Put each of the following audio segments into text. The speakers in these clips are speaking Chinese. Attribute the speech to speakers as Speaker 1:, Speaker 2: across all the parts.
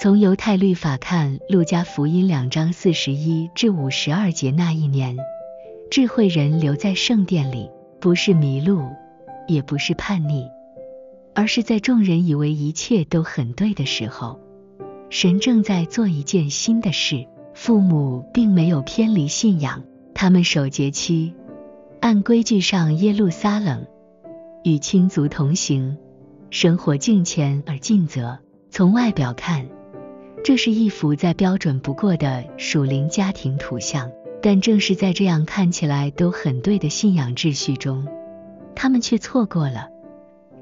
Speaker 1: 從猶太律法看，路加福音2章41至52節那一年，智慧人留在聖殿裡，不是迷路，也不是叛逆，而是在眾人以為一切都很对的時候，神正在做一件新的事。父母並沒有偏離信仰，他們守節期，按規矩上耶路撒冷，與親族同行，生活敬虔而盡責。從外表看，這是一幅再標準不過的屬靈家庭圖像，但正是在這樣看起來都很對的信仰秩序中，他們卻錯過了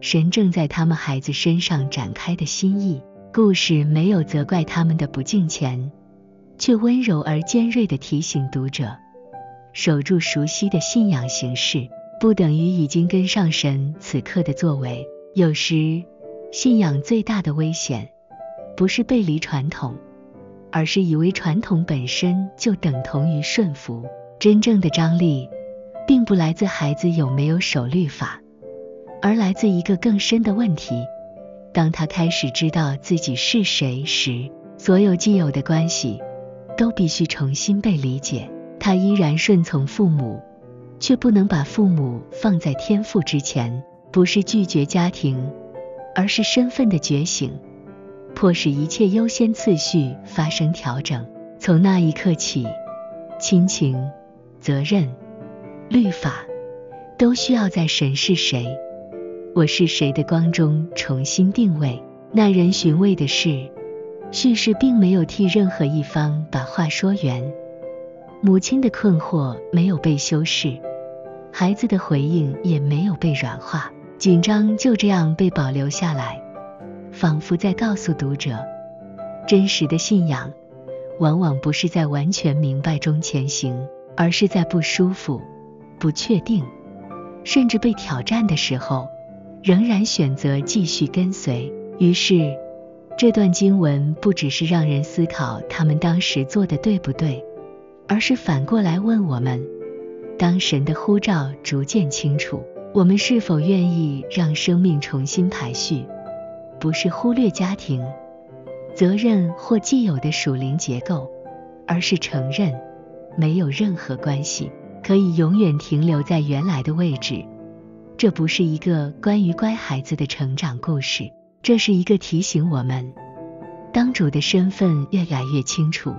Speaker 1: 神正在他們孩子身上展開的心意。故事沒有責怪他們的不敬虔，卻溫柔而尖銳地提醒讀者，守住熟悉的信仰形式，不等於已經跟上神此刻的作為。有時，信仰最大的危險，不是背離傳統，而是以為傳統本身就等同於順服。真正的張力，並不來自孩子有沒有守律法，而來自一個更深的問題：當他開始知道自己是誰時，所有既有的關係都必須重新被理解。他依然順從父母，卻不能把父母放在天父之前。不是拒絕家庭，而是身份的覺醒，迫使一切優先次序發生調整。從那一刻起，親情、責任、律法都需要在神是誰，我是誰的光中重新定位。耐人尋味的是，敘事並沒有替任何一方把話說圓，母親的困惑沒有被修飾，孩子的回應也沒有被軟化，緊張就這樣被保留下來，仿佛在告訴讀者，真實的信仰往往不是在完全明白中前行，而是在不舒服、不確定，甚至被挑戰的時候，仍然選擇繼續跟隨。於是，這段經文不只是讓人思考他們當時做的對不對，而是反過來問我們，當神的呼召逐漸清楚，我們是否願意讓生命重新排序？不是忽略家庭、責任或既有的屬靈結構，而是承認沒有任何關係可以永遠停留在原來的位置。這不是一個關於乖孩子的成長故事，這是一個提醒我們，當主的身份越來越清楚，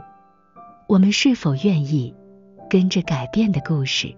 Speaker 1: 我們是否願意跟着改變的故事。